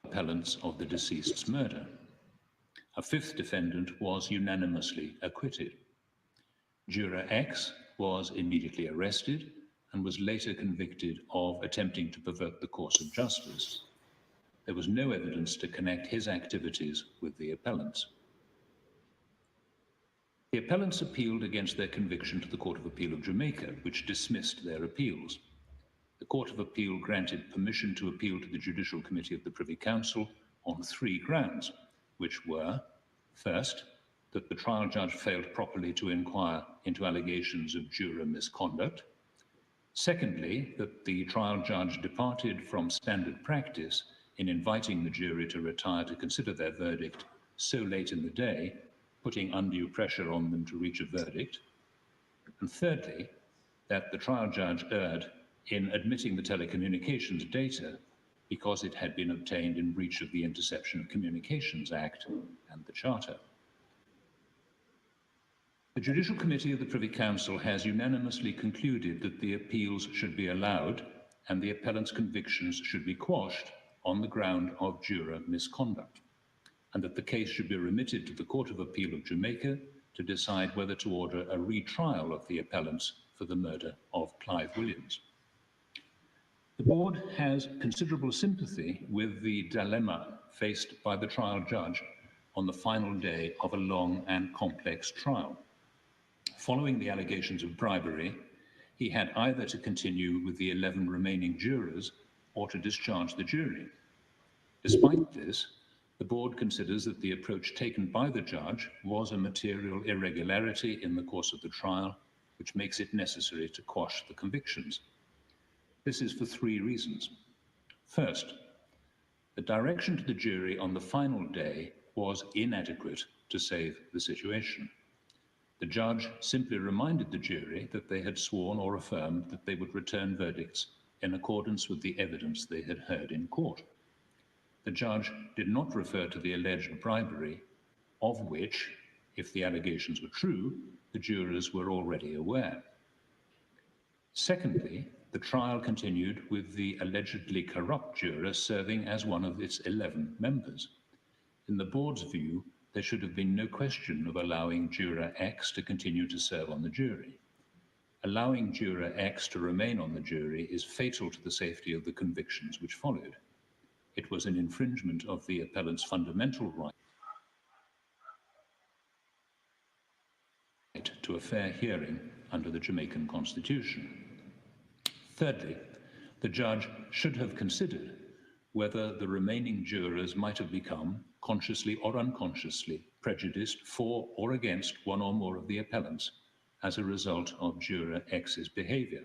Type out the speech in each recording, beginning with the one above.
appellants of the deceased's murder. A fifth defendant was unanimously acquitted. Juror X was immediately arrested and was later convicted of attempting to pervert the course of justice. There was no evidence to connect his activities with the appellants. The appellants appealed against their conviction to the Court of Appeal of Jamaica, which dismissed their appeals. The Court of Appeal granted permission to appeal to the Judicial Committee of the Privy Council on 3 grounds, which were, first, that the trial judge failed properly to inquire into allegations of juror misconduct. Secondly, that the trial judge departed from standard practice in inviting the jury to retire to consider their verdict so late in the day, putting undue pressure on them to reach a verdict. And thirdly, that the trial judge erred in admitting the telecommunications data because it had been obtained in breach of the Interception of Communications Act and the Charter. The Judicial Committee of the Privy Council has unanimously concluded that the appeals should be allowed and the appellant's convictions should be quashed on the ground of juror misconduct, and that the case should be remitted to the Court of Appeal of Jamaica to decide whether to order a retrial of the appellants for the murder of Clive Williams. The board has considerable sympathy with the dilemma faced by the trial judge on the final day of a long and complex trial. Following the allegations of bribery, he had either to continue with the 11 remaining jurors or to discharge the jury. Despite this, the board considers that the approach taken by the judge was a material irregularity in the course of the trial, which makes it necessary to quash the convictions. This is for 3 reasons. First, the direction to the jury on the final day was inadequate to save the situation. The judge simply reminded the jury that they had sworn or affirmed that they would return verdicts in accordance with the evidence they had heard in court. The judge did not refer to the alleged bribery, of which, if the allegations were true, the jurors were already aware. Secondly, the trial continued with the allegedly corrupt juror serving as one of its 11 members. In the board's view, there should have been no question of allowing juror X to continue to serve on the jury. Allowing juror X to remain on the jury is fatal to the safety of the convictions which followed. It was an infringement of the appellant's fundamental right to a fair hearing under the Jamaican Constitution. Thirdly, the judge should have considered whether the remaining jurors might have become, consciously or unconsciously, prejudiced for or against one or more of the appellants as a result of juror X's behavior.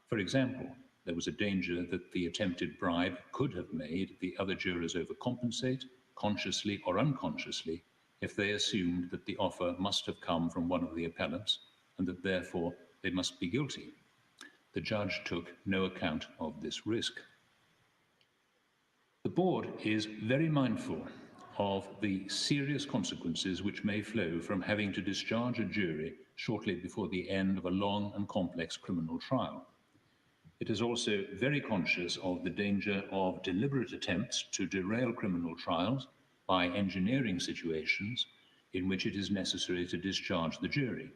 For example, there was a danger that the attempted bribe could have made the other jurors overcompensate, consciously or unconsciously, if they assumed that the offer must have come from one of the appellants and that therefore they must be guilty. The judge took no account of this risk. The board is very mindful of the serious consequences which may flow from having to discharge a jury shortly before the end of a long and complex criminal trial. It is also very conscious of the danger of deliberate attempts to derail criminal trials by engineering situations in which it is necessary to discharge the jury.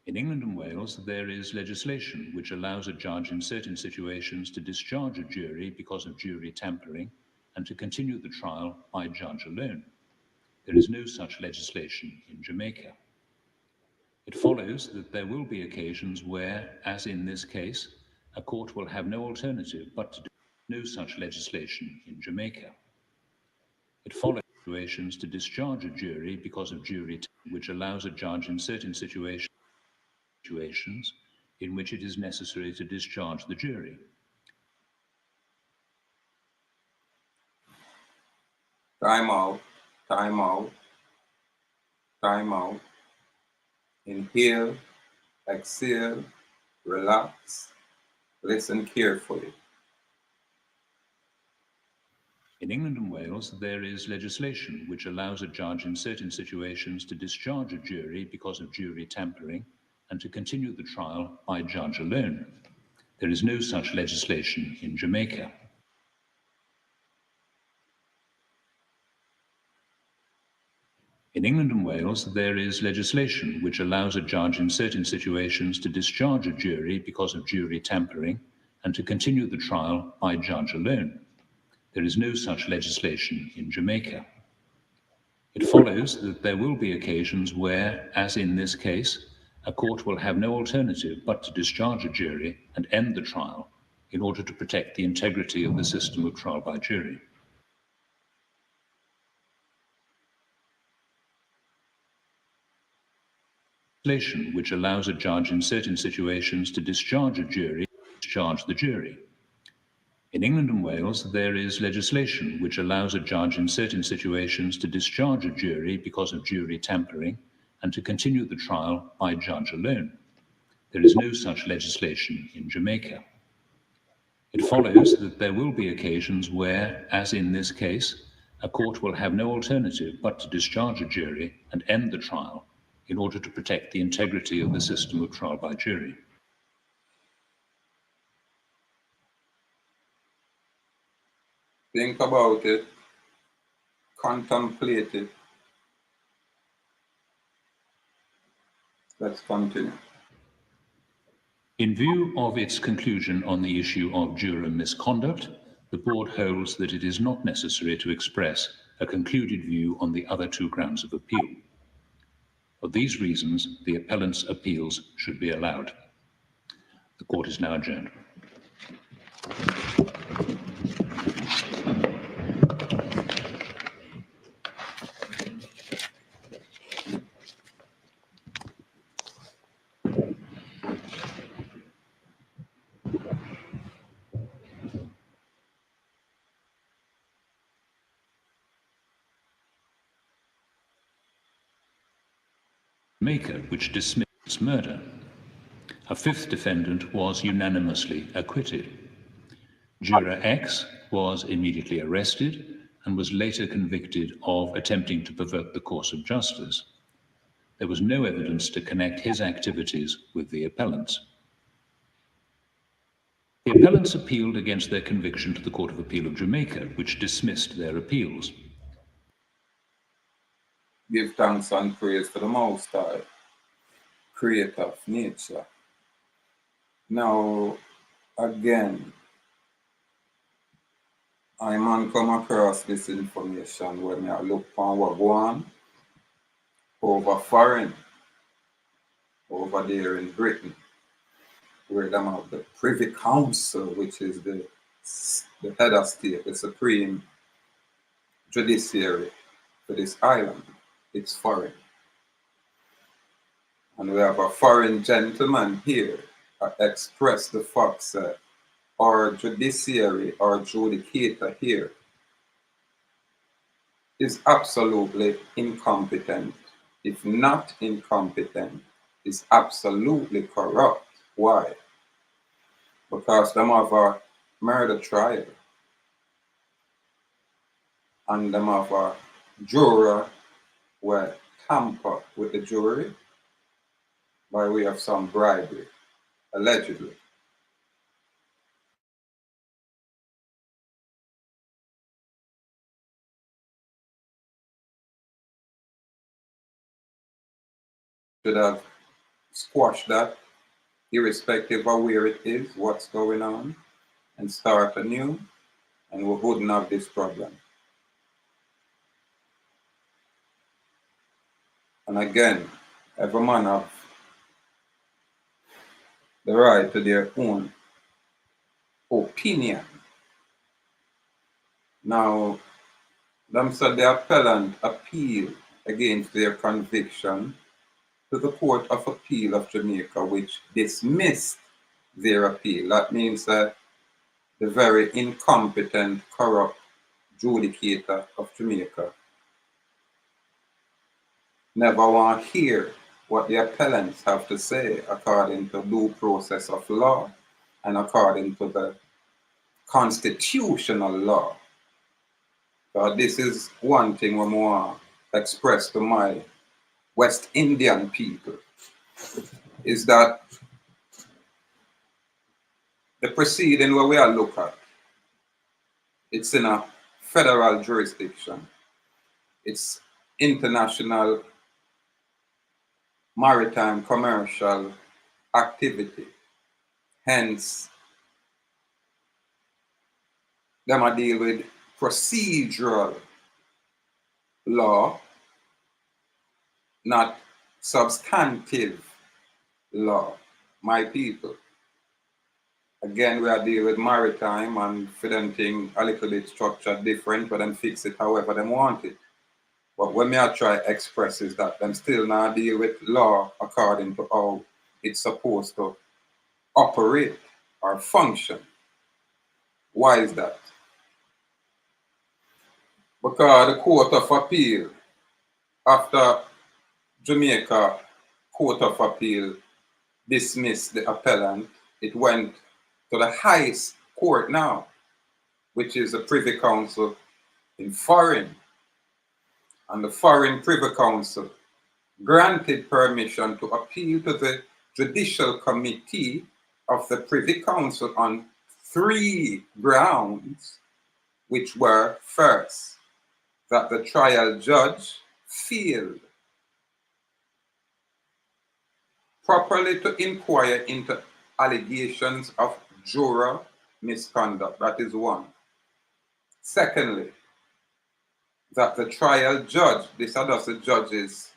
In England and Wales, there is legislation which allows a judge in certain situations to discharge a jury because of jury tampering and to continue the trial by judge alone. There is no such legislation in Jamaica. It follows that there will be occasions where, as in this case, a court will have no alternative but to do no such legislation in Jamaica. It follows situations to discharge a jury because of jury tampering, which allows a judge in certain situations in which it is necessary to discharge the jury. Time out, time out, time out. Inhale, exhale, relax, listen carefully. In England and Wales, there is legislation which allows a judge in certain situations to discharge a jury because of jury tampering and to continue the trial by judge alone. There is no such legislation in Jamaica. In England and Wales, there is legislation which allows a judge in certain situations to discharge a jury because of jury tampering and to continue the trial by judge alone. There is no such legislation in Jamaica. It follows that there will be occasions where, as in this case, a court will have no alternative but to discharge a jury and end the trial in order to protect the integrity of the system of trial by jury. Legislation which allows a judge in certain situations to discharge a jury, discharge the jury. In England and Wales, there is legislation which allows a judge in certain situations to discharge a jury because of jury tampering and to continue the trial by judge alone. There is no such legislation in Jamaica. It follows that there will be occasions where, as in this case, a court will have no alternative but to discharge a jury and end the trial in order to protect the integrity of the system of trial by jury. Think about it, contemplate it. Let's continue. In view of its conclusion on the issue of juror misconduct, the board holds that it is not necessary to express a concluded view on the other two grounds of appeal. For these reasons, the appellant's appeals should be allowed. The court is now adjourned. Jamaica, which dismissed murder. A fifth defendant was unanimously acquitted. Juror X was immediately arrested and was later convicted of attempting to pervert the course of justice. There was no evidence to connect his activities with the appellants. The appellants appealed against their conviction to the Court of Appeal of Jamaica, which dismissed their appeals. Give thanks and praise to the Most High, Creator of nature. Now, again, I man come across this information when I look on what go on over foreign, over there in Britain, where them have the Privy Council, which is the head of state, the supreme judiciary for this island. It's foreign. And we have a foreign gentleman here that expressed the fact that our judiciary, our judicator here, is absolutely incompetent. If not incompetent, is absolutely corrupt. Why? Because them have a murder trial and them have a juror were tampered with the jury by way of some bribery, allegedly. Should have squashed that, irrespective of where it is, what's going on, and start anew, and we wouldn't have this problem. And again, every man have the right to their own opinion. Now, them said the appellant appealed against their conviction to the Court of Appeal of Jamaica, which dismissed their appeal. That means that the very incompetent, corrupt judicator of Jamaica never want to hear what the appellants have to say according to due process of law and according to the constitutional law. This is one thing we want to express to my West Indian people, is that the proceeding where we are looking at, it's in a federal jurisdiction. It's international maritime commercial activity. Hence, them I deal with procedural law, not substantive law. My people. Again, we are dealing with maritime and for them thing a little bit structured different, but them fix it however them want it. But when me I try express is that them still now deal with law according to how it's supposed to operate or function. Why is that? Because the Court of Appeal, after Jamaica Court of Appeal dismissed the appellant, it went to the highest court now, which is the Privy Council in foreign. And the Foreign Privy Council granted permission to appeal to the Judicial Committee of the Privy Council on 3 grounds, which were: first, that the trial judge failed properly to inquire into allegations of juror misconduct. That is one. Secondly, that the trial judge, this is just the judge's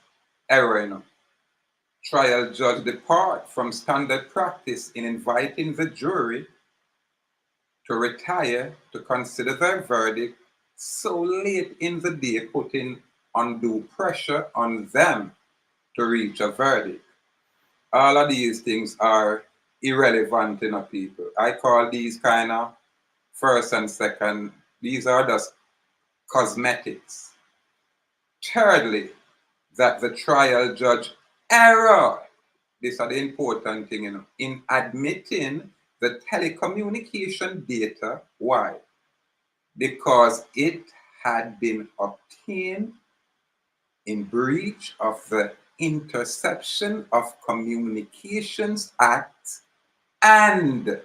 error, you know. Trial judge depart from standard practice in inviting the jury to retire to consider their verdict so late in the day, putting undue pressure on them to reach a verdict. All of these things are irrelevant in people. I call these kind of first and second, these are just cosmetics. Thirdly, that the trial judge error, this is the important thing, you know, in admitting the telecommunication data. Why? Because it had been obtained in breach of the Interception of Communications Act and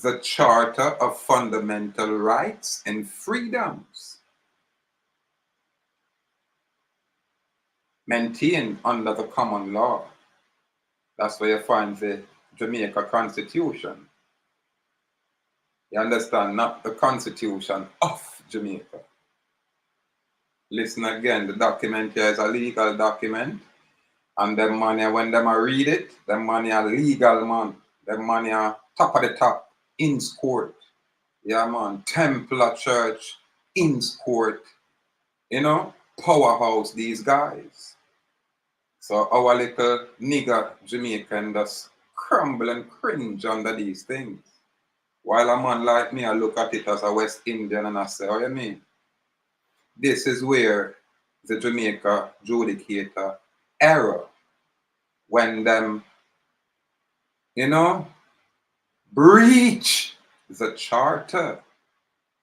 the Charter of Fundamental Rights and Freedoms maintained under the common law. That's where you find the Jamaican Constitution. You understand? Not the Constitution of Jamaica. Listen again, the document here is a legal document. And them money, when them read it, them money are legal, man. Them money are top of the top, in court. Yeah, man. Templar Church, in court. You know, powerhouse, these guys. So our little nigger Jamaican just crumble and cringe under these things. While a man like me, I look at it as a West Indian and I say, oh, you mean? This is where the Jamaica Judicature error, when them, you know, breach the charter,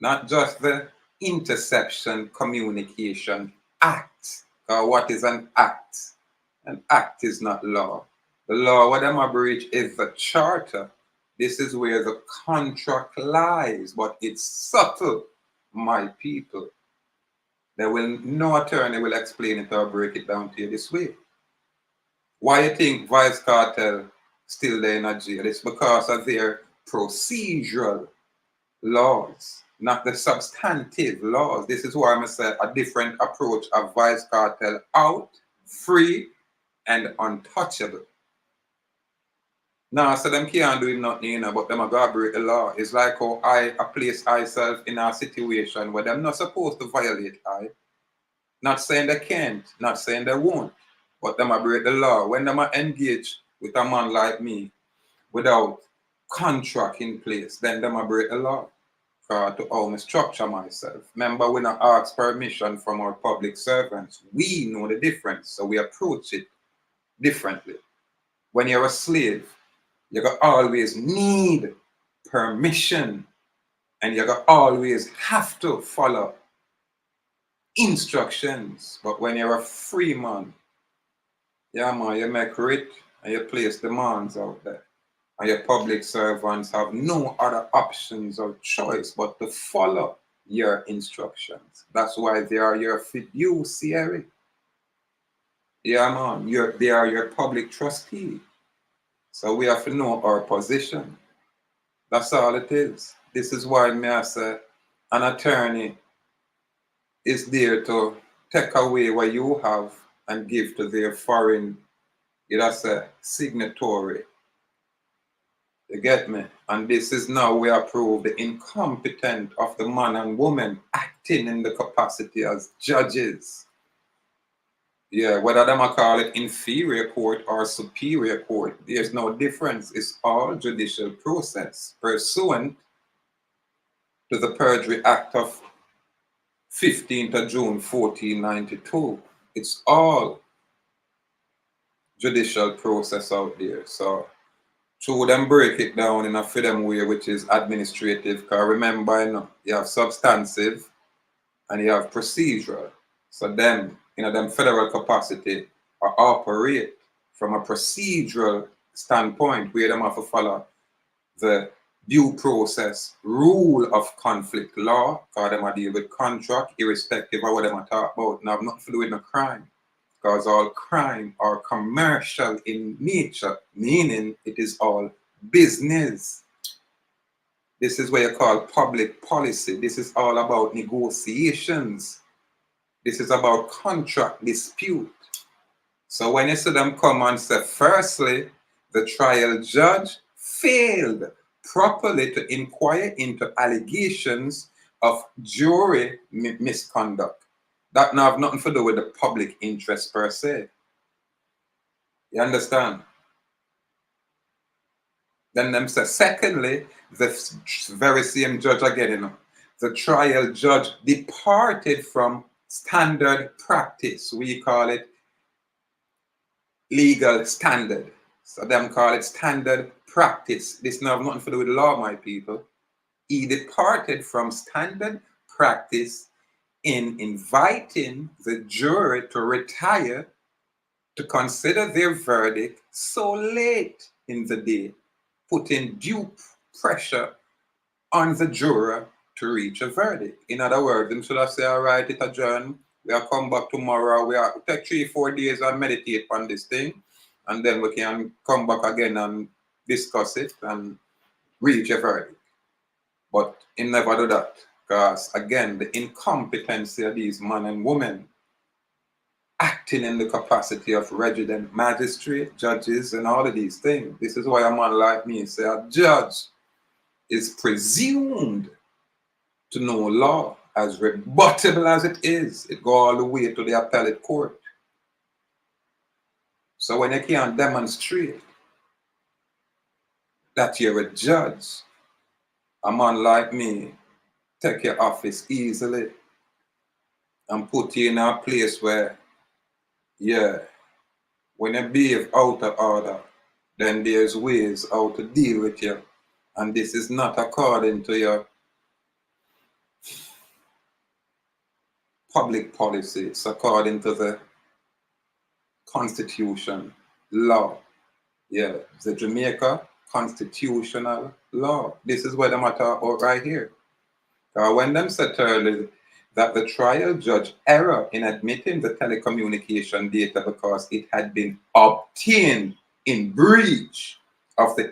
not just the Interception Communication Act. What is an act? An act is not law. The law, what them a breach is the charter. This is where the contract lies, but it's subtle, my people. No attorney will explain it or break it down to you this way. Why you think Vice Cartel still there in jail? It's because of their procedural laws, not the substantive laws. This is why I'm saying a different approach of Vice Cartel out, free, and untouchable. Now, so them can't do nothing, you know, but them are going to break the law. It's like how I place myself in a situation where them not supposed to violate I. Not saying they can't, not saying they won't, but them are break the law. When them are engaged with a man like me without contract in place, then them are break the law. To how I structure myself. Remember, we not ask permission from our public servants. We know the difference, so we approach it differently. When you're a slave, you gotta always need permission, and you gotta always have to follow instructions. But when you're a free man, yeah man, you make writ and you place demands out there. And your public servants have no other options or choice but to follow your instructions. That's why they are your fiduciary. Yeah, man, they are your public trustee. So we have to know our position. That's all it is. This is why me I say an attorney is there to take away what you have and give to their foreign, that's a signatory. You get me? And this is now we approve the incompetent of the man and woman acting in the capacity as judges. Yeah, whether them I call it inferior court or superior court, there's no difference. It's all judicial process pursuant to the Perjury Act of 15th of June 1492. It's all judicial process out there. So through them break it down in a freedom way, which is administrative. Because remember, you have substantive and you have procedural. So them, them federal capacity are operate from a procedural standpoint where them have to follow the due process rule of conflict law, because them are deal with contract, irrespective of what them are talk about. Now, nothing to do with no crime, because all crime are commercial in nature, meaning it is all business. This is what you call public policy. This is all about negotiations. This is about contract dispute. So when you see them come and say, firstly, the trial judge failed properly to inquire into allegations of jury misconduct. That now have nothing to do with the public interest per se. You understand? Then them say, secondly, the very same judge again, the trial judge departed from standard practice. We call it legal standard. So them call it standard practice. This now have nothing to do with law, my people. He departed from standard practice in inviting the jury to retire to consider their verdict so late in the day, putting due pressure on the juror to reach a verdict. In other words, them should have said, all right, it adjourn, we'll come back tomorrow, we'll take 3-4 days and meditate on this thing, and then we can come back again and discuss it and reach a verdict. But he never do that, because again, the incompetency of these men and women acting in the capacity of resident magistrate, judges, and all of these things. This is why a man like me say a judge is presumed to know law, as rebuttable as it is. It go all the way to the appellate court. So when you can't demonstrate that you're a judge, a man like me take your office easily and put you in a place where, yeah, when you behave out of order, then there's ways how to deal with you. And this is not according to your public policy. It's according to the Constitution, law. Yeah, the Jamaica constitutional law. This is what I'm talking about right here. When them said earlier that the trial judge error in admitting the telecommunication data because it had been obtained in breach of the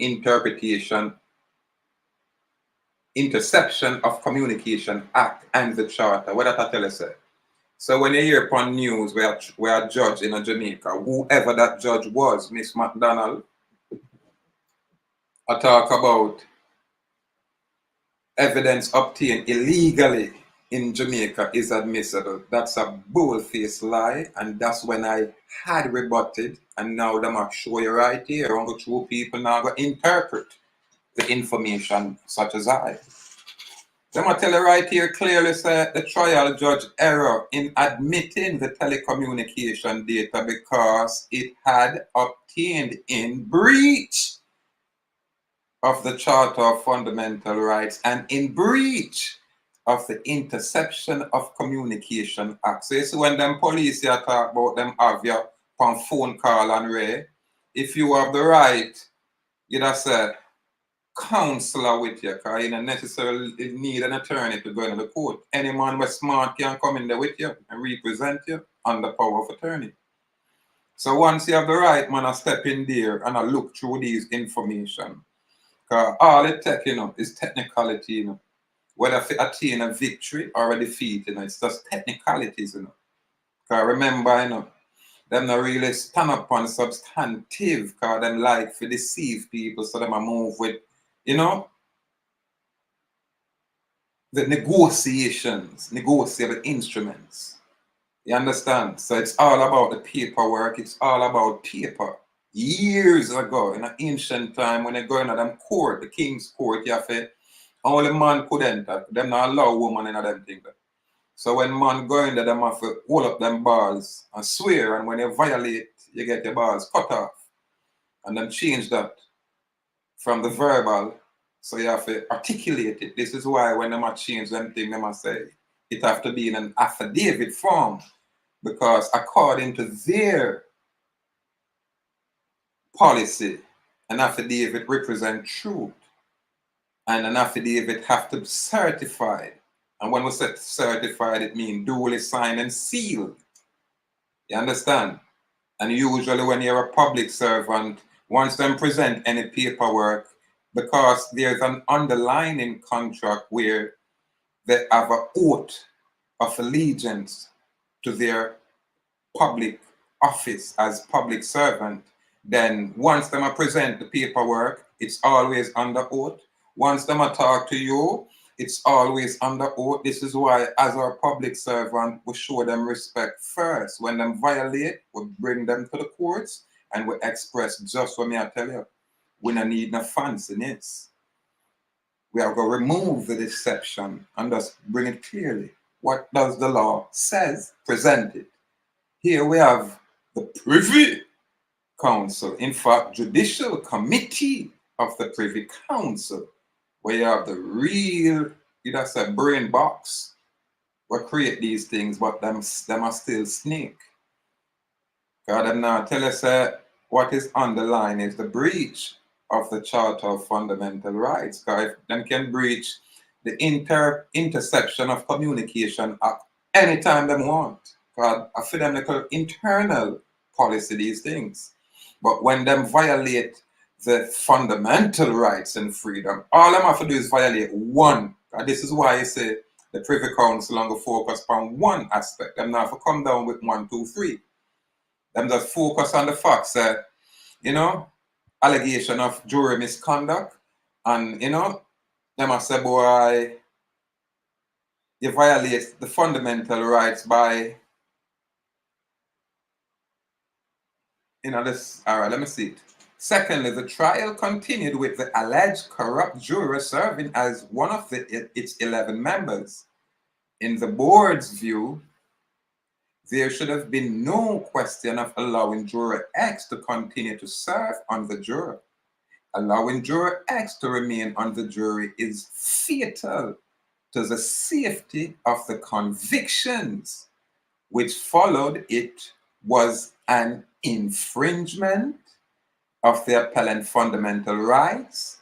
Interception of Communication Act and the Charter. What did I tell you, sir? So when you hear upon news where a judge in Jamaica, whoever that judge was, Miss McDonald, I talk about evidence obtained illegally in Jamaica is admissible. That's a bull-faced lie, and that's when I had rebutted, and now them I show you right here. I'm going to show people now go interpret the information such as I. Them I tell you right here clearly say the trial judge error in admitting the telecommunication data because it had obtained in breach of the Charter of Fundamental Rights and in breach of the Interception of Communication Act. So you see when them police here talk about them have you on phone call and ray, if you have the right, you just say, counselor with you, because you don't necessarily need an attorney to go into the court. Any man with smart can come in there with you and represent you under power of attorney. So once you have the right man, I step in there and I look through these information. Because all it take, is technicality, Whether to attain a victory or a defeat, it's just technicalities, Because remember, them not really stand up on substantive, because them like to deceive people, so them a move with, the negotiations, negotiable instruments. You understand? So it's all about the paperwork, it's all about paper. Years ago, in an ancient time, when they go into them court, the king's court, you have to, only man could enter. Them not allow woman in them thing. So when man go in there, them have to hold up them balls and swear, and when you violate, you get your balls cut off. And then change that from the verbal, so you have to articulate it. This is why when them change them thing, them say it have to be in an affidavit form, because according to their policy, an affidavit represents truth, and an affidavit have to be certified. And when we say certified, it means duly signed and sealed. You understand? And usually when you're a public servant, once them present any paperwork, because there's an underlying contract where they have an oath of allegiance to their public office as public servant, then once them present the paperwork, it's always under oath. Once them talk to you, it's always under oath. This is why, as our public servant, we show them respect first. When them violate, we bring them to the courts and we express just what I tell you. We don't need no fanciness. We are going to remove the deception and just bring it clearly. What does the law says? Present it. Here we have the Privy Council, in fact, Judicial Committee of the Privy Council, where you have the real, that's a brain box, we create these things, but them are still snake. God, them now tell us what is underlying is the breach of the Charter of Fundamental Rights. Because if them can breach the interception of communication at any time they want. God, I feel them like internal policy, these things. But when them violate the fundamental rights and freedom, all them have to do is violate one. And this is why I say the Privy Council on the focus on one aspect. Them not have to come down with 1, 2, 3. Them just focus on the facts that, allegation of jury misconduct, and them must say, boy, you violate the fundamental rights by this. All right, let me see it. Secondly, the trial continued with the alleged corrupt juror serving as one of its 11 members. In the board's view, there should have been no question of allowing juror X to continue to serve on the jury. Allowing juror X to remain on the jury is fatal to the safety of the convictions which followed. It was an infringement of the appellant fundamental rights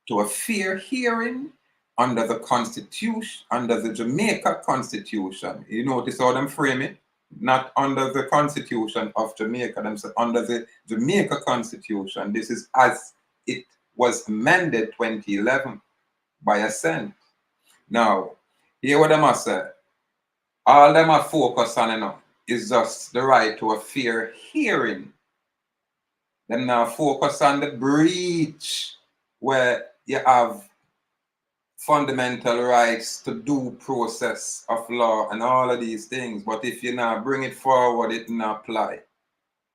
to a fair hearing under the Constitution, under the Jamaica Constitution. You notice how them frame it? Not under the Constitution of Jamaica, them say under the Jamaica Constitution. This is as it was amended 2011 by assent. Now, here what them are say, all them are focused on is just the right to a fair hearing. Them now focus on the breach where you have fundamental rights to due process of law and all of these things. But if you now bring it forward, it not apply.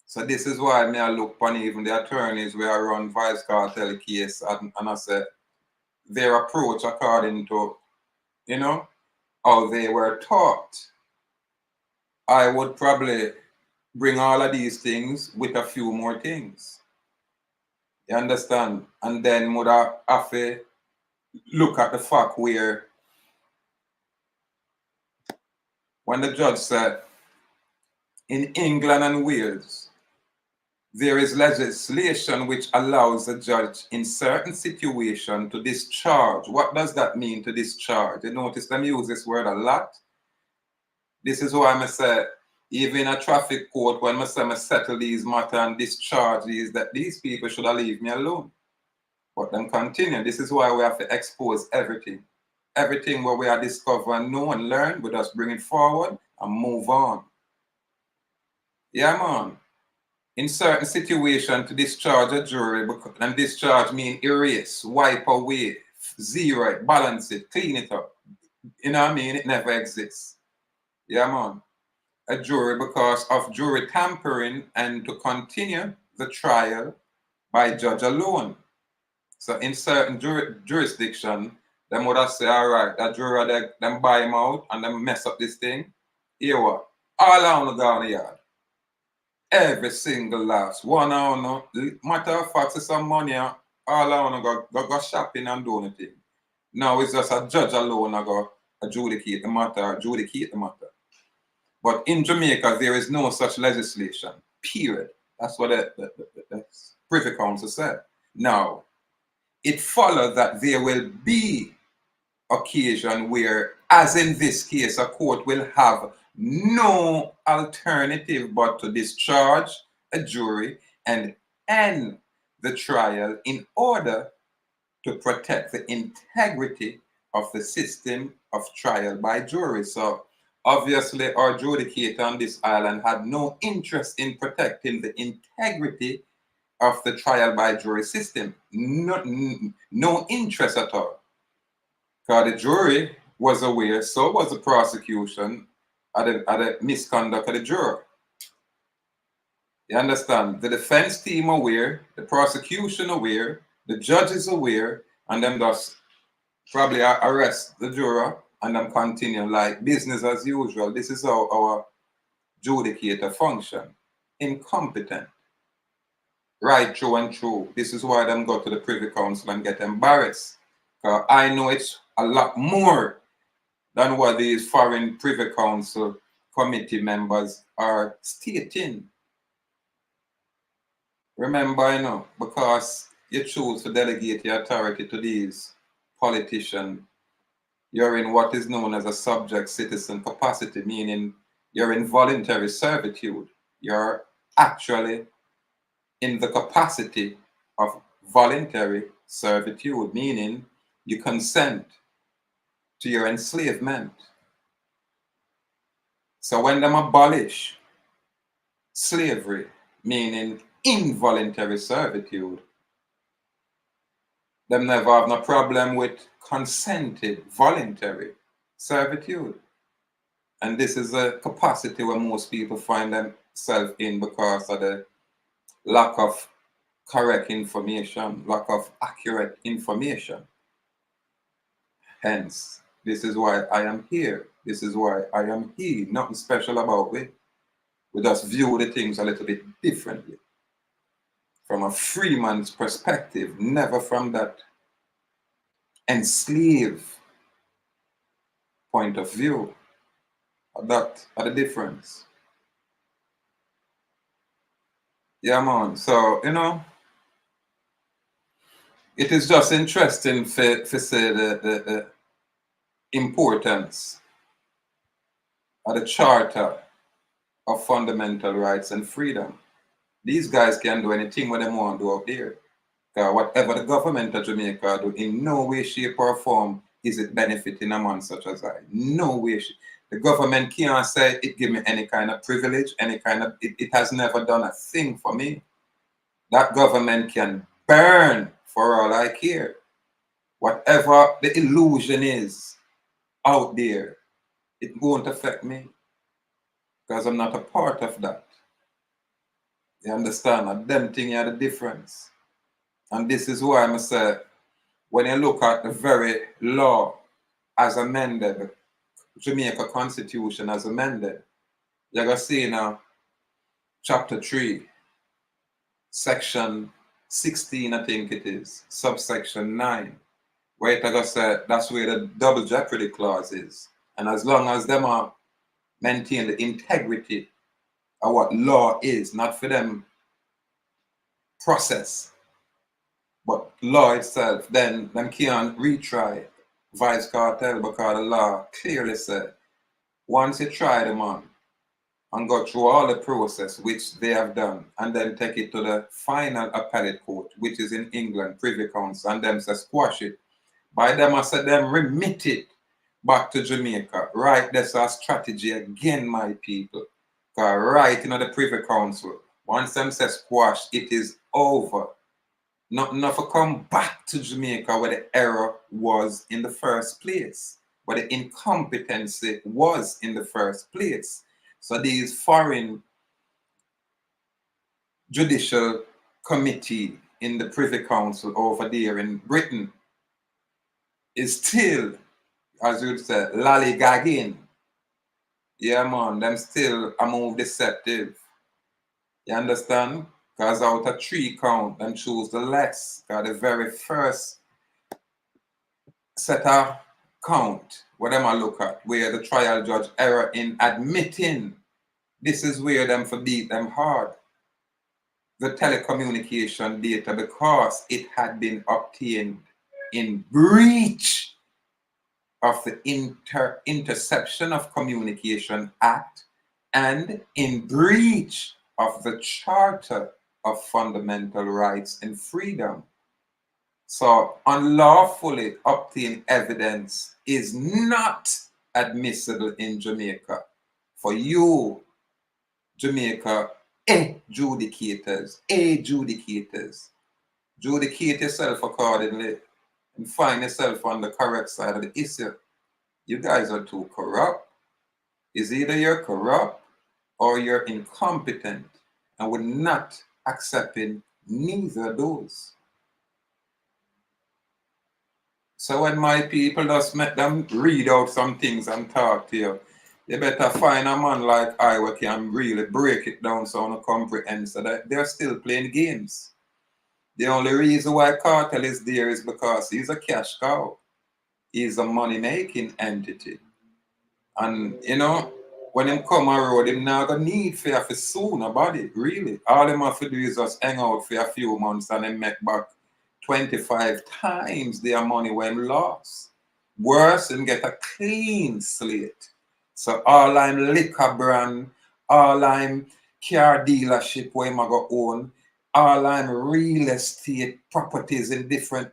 So this is why I look upon even the attorneys where I run vice cartel case and I say their approach according to, how they were taught. I would probably bring all of these things with a few more things. You understand? And then would I have to look at the fact where when the judge said in England and Wales, there is legislation which allows a judge in certain situations to discharge. What does that mean, to discharge? You notice them use this word a lot. This is why I say, even in a traffic court, when I say I settle these matters and discharge these, that these people should have leave me alone. But them continue. This is why we have to expose everything. Everything where we are discover and know and learn, we just bring it forward and move on. Yeah, man. In certain situations, to discharge a jury, and discharge mean erase, wipe away, zero it, balance it, clean it up. You know what I mean? It never exists. Yeah, man. A jury because of jury tampering and to continue the trial by judge alone. So in certain jurisdiction, them would have say, all right, that juror, them buy him out and them mess up this thing. Here what? All on the ground yard. Every single last one hour, matter of fact, some money, all I want to go shopping and do anything. Now it's just a judge alone I go adjudicate the matter. But in Jamaica, there is no such legislation, period. That's what the Privy Council said. Now, it follows that there will be occasion where, as in this case, a court will have no alternative but to discharge a jury and end the trial in order to protect the integrity of the system of trial by jury. So obviously our judicator on this island had no interest in protecting the integrity of the trial by jury system. No interest at all. Because the jury was aware, so was the prosecution, of the misconduct of the juror. You understand? The defense team aware, the prosecution aware, the judge is aware, and them just probably arrest the juror and then continue like business as usual. This is how our judicator function. Incompetent. Right through and through. This is why them go to the Privy Council and get embarrassed. Because I know it's a lot more than what these foreign Privy Council committee members are stating. Remember, you know, because you choose to delegate your authority to these politicians, you're in what is known as a subject citizen capacity, meaning you're in voluntary servitude. You're actually in the capacity of voluntary servitude, meaning you consent to your enslavement. So when them abolish slavery, meaning involuntary servitude, them never have no problem with consented voluntary servitude. And this is a capacity where most people find themselves in because of the lack of correct information, lack of accurate information. Hence, this is why I am here. This is why I am here. Nothing special about it. We just view the things a little bit differently. From a free man's perspective, never from that enslaved point of view. That are the difference. Yeah, man. So, you know, it is just interesting to say the importance of the Charter of Fundamental Rights and Freedom. These guys can do anything what they want to do out there. Whatever the government of Jamaica do, in no way, shape, or form is it benefiting a man such as I. No way. The government can't say it give me any kind of privilege, any kind of, it has never done a thing for me. That government can burn for all I care. Whatever the illusion is out there, it won't affect me because I'm not a part of that. You understand? And them thing are the difference. And this is why I say, when you look at the very law as amended, the Jamaica Constitution as amended, you're going to see now chapter 3, section 16, I think it is, subsection 9, where it going to say that's where the double jeopardy clause is. And as long as them are maintain the integrity of what law is, not for them process. But law itself, then them can't retry vice cartel because the law clearly said once you try them on and go through all the process which they have done and then take it to the final appellate court, which is in England, Privy Council, and them say squash it. By them I said them remit it back to Jamaica. Right, that's our strategy again, my people. Because right in the Privy Council, once them say squash, it is over. Not enough to come back to Jamaica where the error was in the first place, where the incompetency was in the first place. So these foreign judicial committee in the Privy Council over there in Britain is still, as you would say, lollygagging. Yeah, man, them still a move deceptive. You understand? Because out of 3 count, them choose the less. Because the very first set of count, what them I look at, where the trial judge error in admitting, this is where them for beat them hard. The telecommunication data, because it had been obtained in breach of the Interception of Communication Act and in breach of the Charter of Fundamental Rights and Freedom. So unlawfully obtained evidence is not admissible in Jamaica. For you, Jamaica, judicators, judicate yourself accordingly and find yourself on the correct side of the issue. You guys are too corrupt. It's either you're corrupt or you're incompetent, and we're not accepting neither of those. So when my people just make them read out some things and talk to you, you better find a man like I who can really break it down so you comprehend, so that they're still playing games. The only reason why cartel is there is because he's a cash cow. He's a money-making entity. And, you know, when him come on road, him not gonna need for you soon about it, really. All him have to do is just hang out for a few months and then make back 25 times their money when lost. Worse, him get a clean slate. So all I'm liquor brand, all I'm car dealership where him go own, all I'm real estate properties in different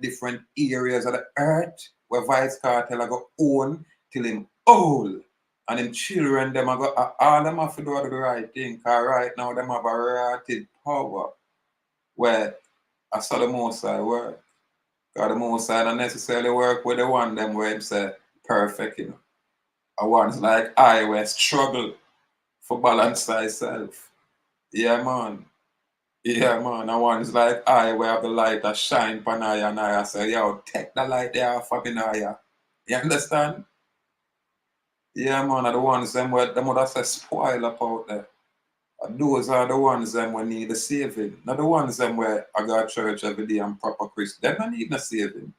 areas of the earth where Vice Cartel go own till him old. And them children, them go, all them have to do the right thing. Because right now, them have a relative power where I saw the most I work. Because the most I don't necessarily work with the one them where him say perfect, you know. And ones like I where struggle for balance thyself. Yeah, man. Yeah, man. And ones like I where have the light that shine pan eye and I say, yo, take the light there off of eye. You understand? Yeah, man, are the ones them where them would have say spoil up out there. And those are the ones them where need a saving. Not the ones them where I go to church every day and proper Christian. Them don't need no saving.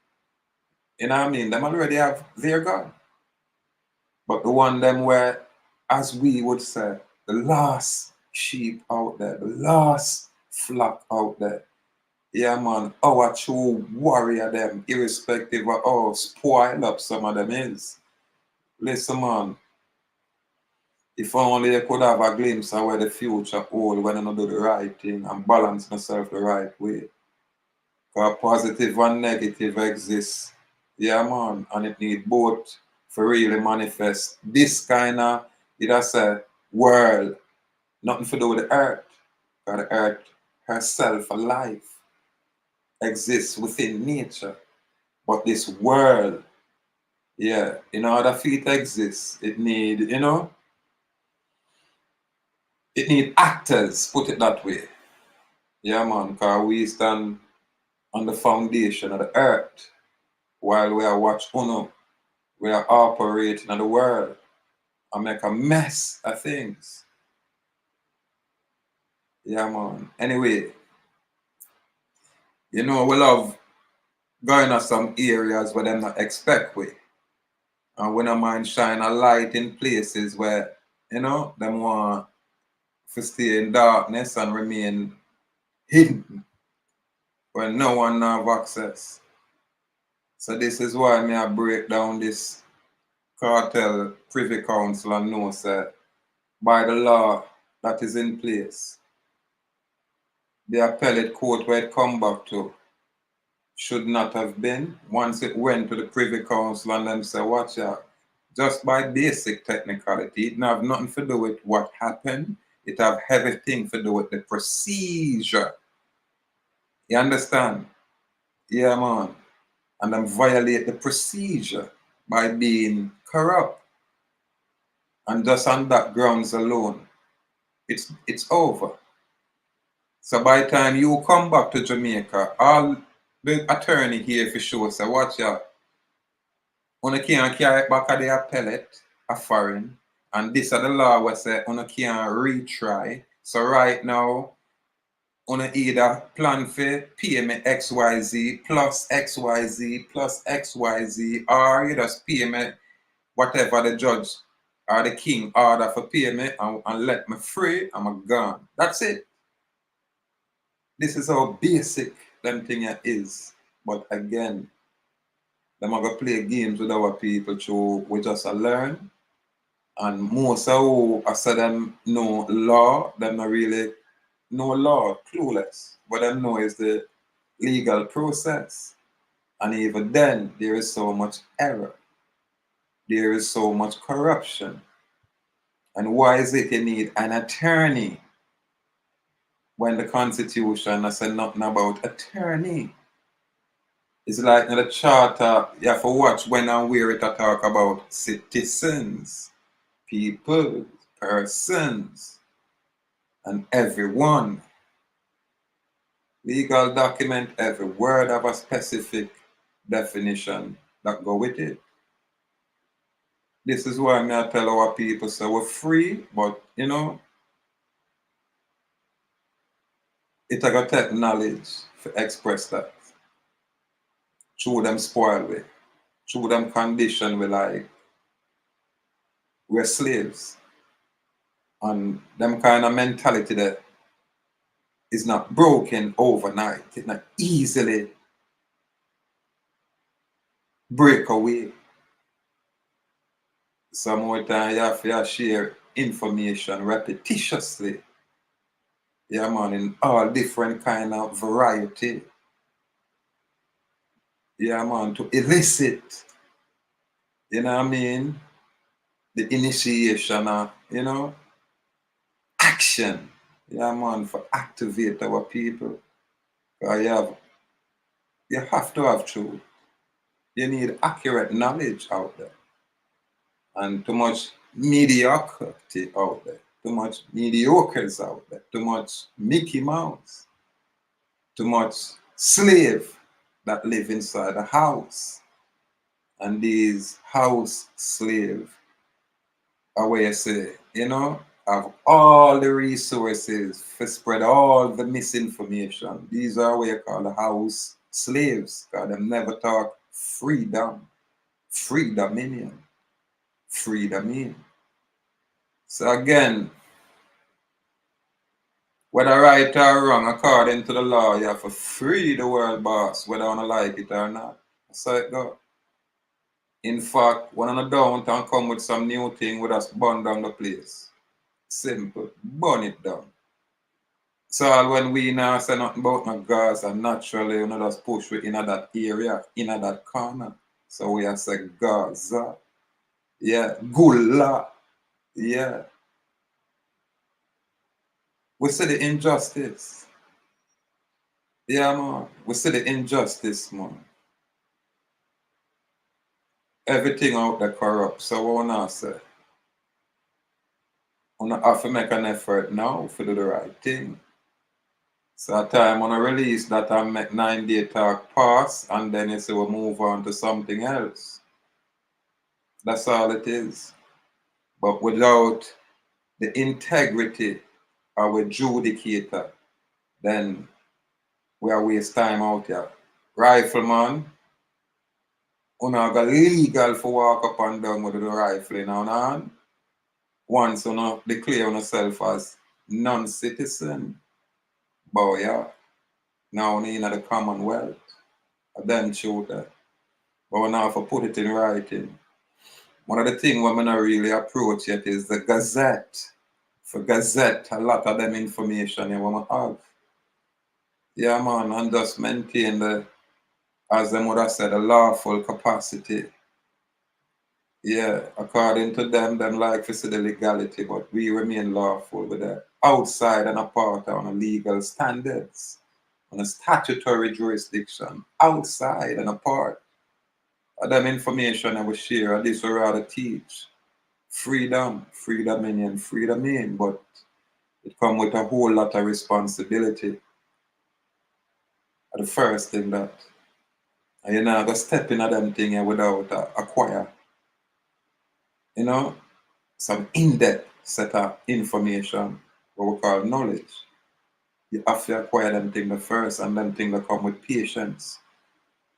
You know what I mean? Them already have their God. But the one them where, as we would say, the last sheep out there, the last flock out there. Yeah, man, our true warrior them, irrespective of how spoil up some of them is. Listen, man, if only you could have a glimpse of where the future hold when you do the right thing and balance yourself the right way. Because positive and negative exist. Yeah, man, and it need both for really manifest this kind of, it has a world, nothing to do with the earth. Because the earth herself, alive, exists within nature. But this world, yeah, in order for it to exist, it need, you know, it need actors, put it that way. Yeah, man, because we stand on the foundation of the earth while we are watch Uno, we are operating in the world and make a mess of things. Yeah, man. Anyway, you know, we love going to some areas where they not expect we. And we don't mind shine a light in places where, you know, them want to stay in darkness and remain hidden. when no one have access. So this is why I break down this cartel privy council and know that by the law that is in place, the appellate court where it come back to should not have been. Once it went to the privy council and them say, watch out, just by basic technicality, it have nothing to do with what happened. It have everything to do with the procedure. You understand? Yeah, man. And them violate the procedure by being corrupt. And just on that grounds alone, it's over. So by the time you come back to Jamaica, all the attorney here for sure say, watch out, you can't carry it back at the appellate, a foreign, and this is the law where say you can't retry. So right now, you either plan for pay me XYZ plus XYZ plus XYZ, or you just pay me whatever the judge or the king order for pay me and let me free, I'm gone. That's it. This is how basic them thing is. But again, them are going to play games with our people so we just learn. And most of who I said them know law, them not really know law, clueless. What them know is the legal process. And even then, there is so much error. There is so much corruption. And why is it you need an attorney when the Constitution has said nothing about attorney? It's like in the charter, you have to watch when and where it talk about citizens, people, persons, and everyone. Legal document, every word have a specific definition that go with it. This is why I tell our people, so we're free, but you know, it got to take knowledge to express that. Through them spoil with, through them condition we like, we're slaves. And them kind of mentality that is not broken overnight. It's not easily break away. Some more time you have to share information repetitiously. Yeah, man, in all different kind of variety. Yeah, man, to elicit, you know what I mean? The initiation of, you know, action. Yeah, man, for activate our people. You have to have truth. You need accurate knowledge out there. And too much mediocrity out there. Too much mediocres out there. Too much Mickey Mouse. Too much slave that live inside a house. And these house slaves are where you say, you know, have all the resources to spread all the misinformation. These are what you call the house slaves, because them never talk freedom, free dominion, freedom. So again, whether right or wrong, according to the law, you have to free the world boss, whether you like it or not. That's how it goes. In fact, when I don't and come with some new thing, we just burn down the place. Simple. Burn it down. So when we now say nothing about no Gaza, naturally, you know, just push it in that area, in that corner. So we have said Gaza. Yeah. Gula. Yeah. We see the injustice. Yeah, man. We see the injustice, man. Everything out there corrupt. So what I say? I have to make an effort now to do the right thing. So at time when I release that I make 9-day talk pass and then you say we move on to something else. That's all it is. But without the integrity of a judicator, then we are waste time out here. Rifleman, you know, got legal for walk up and down with the rifle in our hand. Once you declare yourself as non-citizen, boy, yeah. now in the Commonwealth. I then showed that. But now if I put it in writing, one of the things we're not really approach yet is the Gazette. For Gazette, a lot of them information you want to have. Yeah, man, and just maintain the, as them would have said, a lawful capacity. Yeah, according to them like to see the legality, but we remain lawful with the outside and apart on the legal standards, on a statutory jurisdiction, outside and apart. And them information I will share, at least we rather teach. Freedom in, but it comes with a whole lot of responsibility. The first thing that, and you're not going to step into them things without acquire, you know, some in-depth set of information, what we call knowledge. You have to acquire them things the first, and them things that come with patience.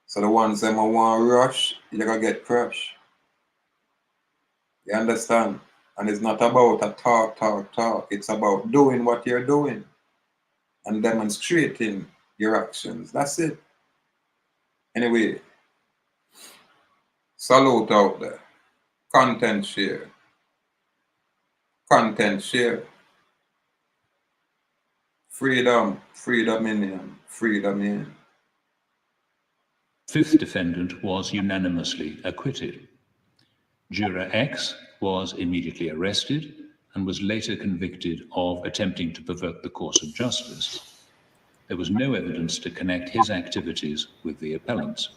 So the ones that want to rush, you're going to get crushed. You understand? And it's not about a talk. It's about doing what you're doing and demonstrating your actions. That's it. Anyway, salute out there. Content share. Content share. Freedom in. Fifth defendant was unanimously acquitted. Juror X was immediately arrested and was later convicted of attempting to pervert the course of justice. There was no evidence to connect his activities with the appellants.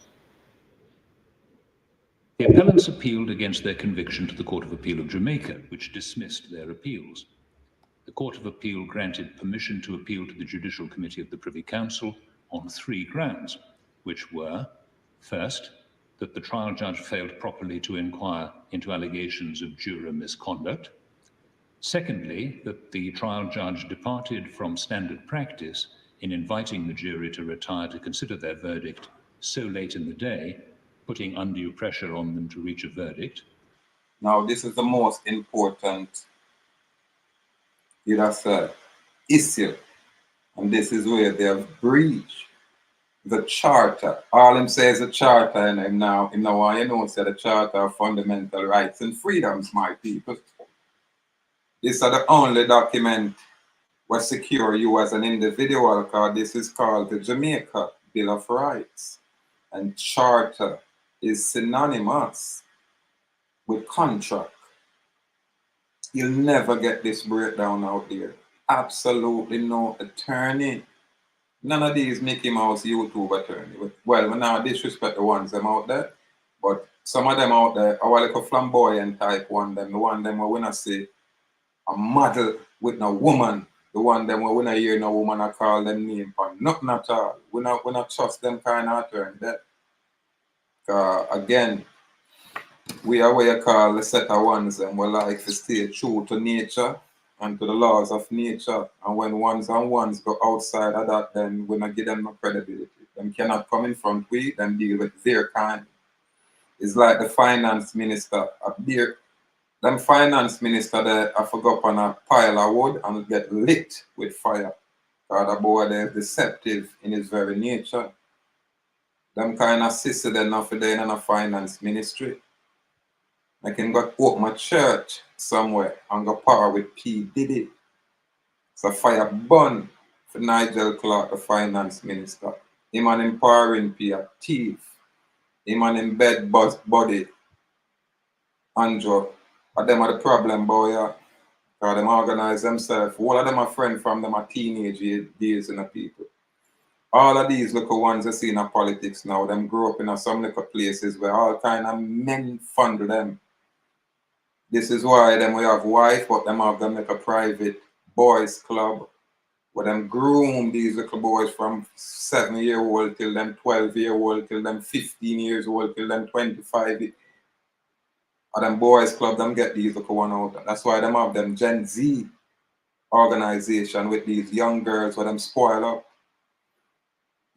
The appellants appealed against their conviction to the Court of Appeal of Jamaica, which dismissed their appeals. The Court of Appeal granted permission to appeal to the Judicial Committee of the Privy Council on 3 grounds, which were, first, that the trial judge failed properly to inquire into allegations of juror misconduct. Secondly, that the trial judge departed from standard practice in inviting the jury to retire to consider their verdict so late in the day, putting undue pressure on them to reach a verdict. Now, this is the most important, issue, and this is where they have breached the charter. All him says a charter, and him now want you know say the Charter of Fundamental Rights and Freedoms, my people. This are the only document what secure you as an individual, because this is called the Jamaica Bill of Rights. And charter is synonymous with contract. You'll never get this breakdown out there. Absolutely no attorney. None of these Mickey Mouse YouTube attorney. Well, we now disrespect the ones them out there, but some of them out there are like a flamboyant type one. Them the one them we not see a model with no woman. The one them we not hear no woman I call them name for nothing at all. We not trust them kind of attorney there. Again, we are what you call a set of ones and we like to stay true to nature and to the laws of nature. And when ones and ones go outside of that, then we not give them no credibility. Them cannot come in front we, them deal with their kind. It's like the finance minister up there. Them finance minister there, I forgot on a pile of wood and get lit with fire. God, the boy there is deceptive in his very nature. Them kind of sister there now for there in a finance ministry. I can go open my church somewhere and go power with P. Diddy. So fire burn for Nigel Clark, the finance minister. Him and him powering P a thief. Him and him bed body. Andrew. But them are the problem, boy. Yeah. Because them organize themselves. All of them are friends from them are teenage days in the people. All of these little ones you see in politics now, them grow up in some little places where all kind of men fund them. This is why them we have wife, but them have them like a private boys club where them groom these little boys from 7-year-old till them 12-year-old till them 15 years old till them 25. And them boys club, them get these little one out. That's why them have them Gen Z organization with these young girls where them spoil up.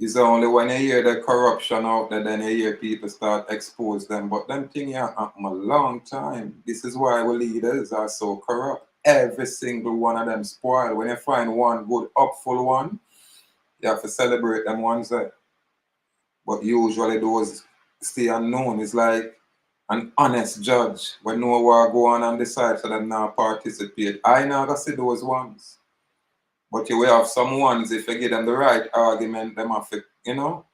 It's only when you hear the corruption out there, then you hear people start expose them. But them things happen a long time. This is why our leaders are so corrupt. Every single one of them spoil. When you find one good, upful one, You have to celebrate them ones there. But usually those stay unknown. It's like an honest judge when know what go on and decide so them not participate. I never see those ones. But you will have some ones, if you give them the right argument, them have to, you know,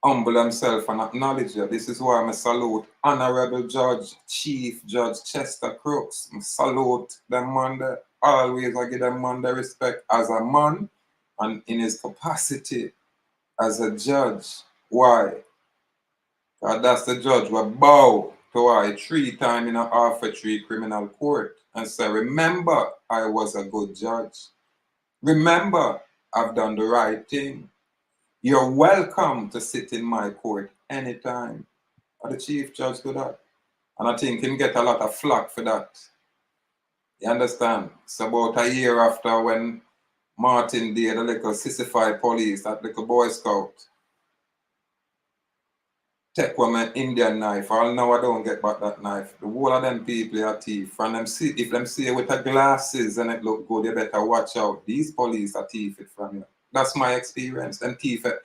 humble themselves and acknowledge you. This is why I salute Honorable Judge, Chief Judge Chester Crooks. I salute them man there. Always I give them man the respect as a man and in his capacity as a judge. Why? Because that's the judge will bow to I 3 times in a arbitrary criminal court and say, remember, I was a good judge. Remember, I've done the right thing. You're welcome to sit in my court anytime. And the chief judge do that. And I think him get a lot of flack for that. You understand? It's about a year after when Martin did the little sissified police, that little Boy Scout. Take one my Indian knife. All now I don't get back that knife. The whole of them people are thief. And them see, if them see it with the glasses and it look good, you better watch out. These police are thief it from you. That's my experience. Them thief it.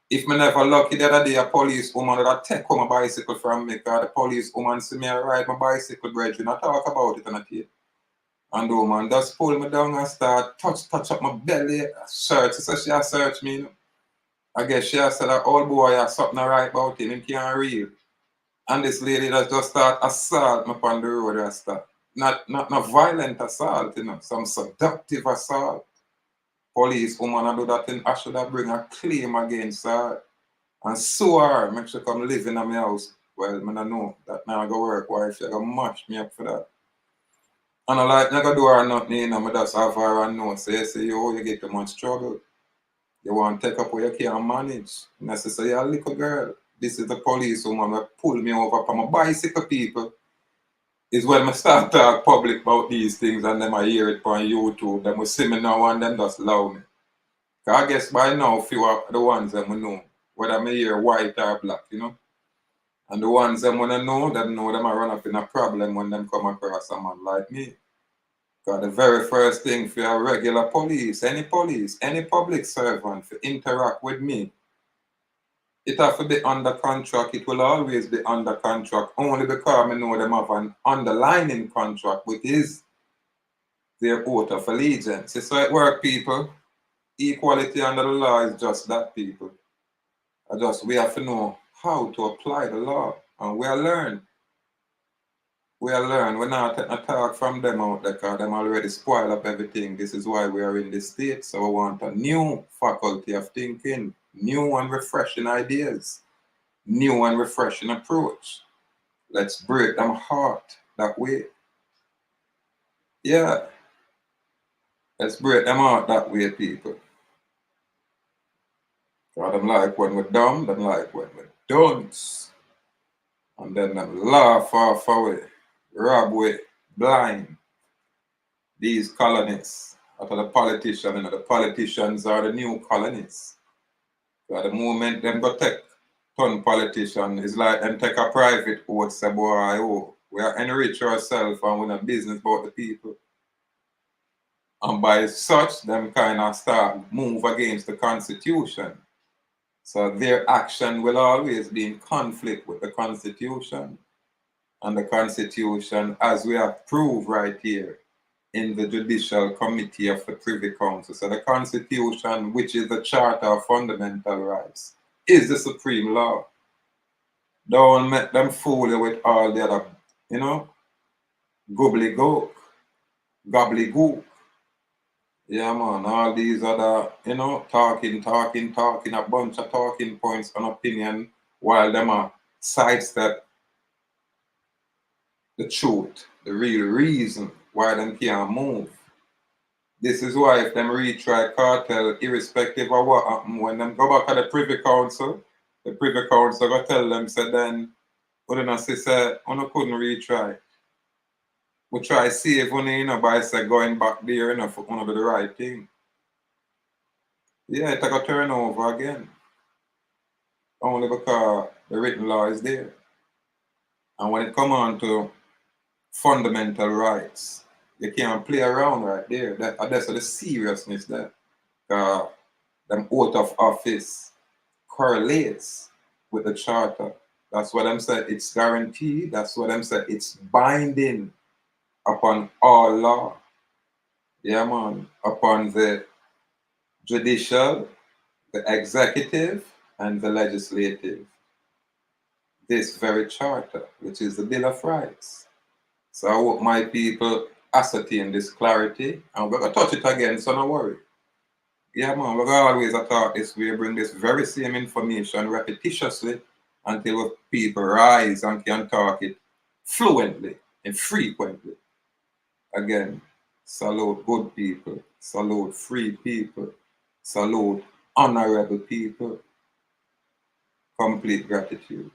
If me never lucky the other day, a police woman would take home a bicycle from me, because the police woman see me ride my bicycle, brethren, I talk about it on a tape. And the woman just pull me down and start touch up my belly, search. So she search me, you know. I guess she said that old boy has something right about him, he can't read. And this lady just start assault me upon the road and stuff. Not violent assault, you know, some seductive assault. Police woman I do that thing, I should have bring a claim against her and sue her, make sure come live in my house. Well, I don't know that now I go work, why she gonna match me up for that. And I like never do her nothing, you know, I just have her and know, say, yo, you get too much trouble. You want to take up what you can't manage. And I say, you're a little girl. This is the police woman that pull me over from my bicycle, people. Is when I start talk public about these things and then I hear it on YouTube. Them will see me now and then just love me. Because I guess by now, few are the ones that I know, whether I hear white or black, you know. And the ones that I know them I run up in a problem when them come across someone like me. Because the very first thing for a regular police, any public servant to interact with me, it has to be under contract. It will always be under contract, only because I know them have an underlying contract, which is their oath of allegiance. So it work, people. Equality under the law is just that, people. We have to know how to apply the law, and we are learn. We're not taking a talk from them out there because them already spoil up everything. This is why we are in this state. So we want a new faculty of thinking, new and refreshing ideas, new and refreshing approach. Let's break them heart that way. Yeah. Let's break them heart that way, people. Because them like when we're dumb, them like when we're dunce. And then them laugh off away, rob away, blind. These colonists, after the politicians, you know, the politicians are the new colonists. So at the moment them go take ton politician, it's like them take a private oath, say boy, oh, we are enrich ourselves and we're not business about the people. And by such, them kind of start move against the Constitution. So their action will always be in conflict with the Constitution. And the Constitution, as we have proved right here, in the Judicial Committee of the Privy Council. So the Constitution, which is the Charter of Fundamental Rights, is the supreme law. Don't make them fool you with all the other, you know, gobbledygook. Yeah, man, all these other, you know, talking, a bunch of talking points and opinion, while them are sidestep the truth, the real reason why them can't move. This is why if them retry cartel, irrespective of what happened, when them go back to the Privy Council go tell them, say then, what did I say, you couldn't retry. We try save money, you know, by say going back there, you know, for one of the right thing. Yeah, it got turn over again. Only because the written law is there. And when it come on to fundamental rights, you can't play around right there. That's the seriousness there. them oath of office correlates with the charter. That's what I'm saying. It's guaranteed. That's what I'm saying. It's binding upon all law. Yeah, man. Upon the judicial, the executive, and the legislative. This very charter, which is the Bill of Rights. So I hope my people ascertain this clarity, and we're going to touch it again, so don't worry. Yeah, man, we're going to always talk this way, bring this very same information repetitiously until people rise and can talk it fluently and frequently. Again, salute good people, salute free people, salute honorable people. Complete gratitude.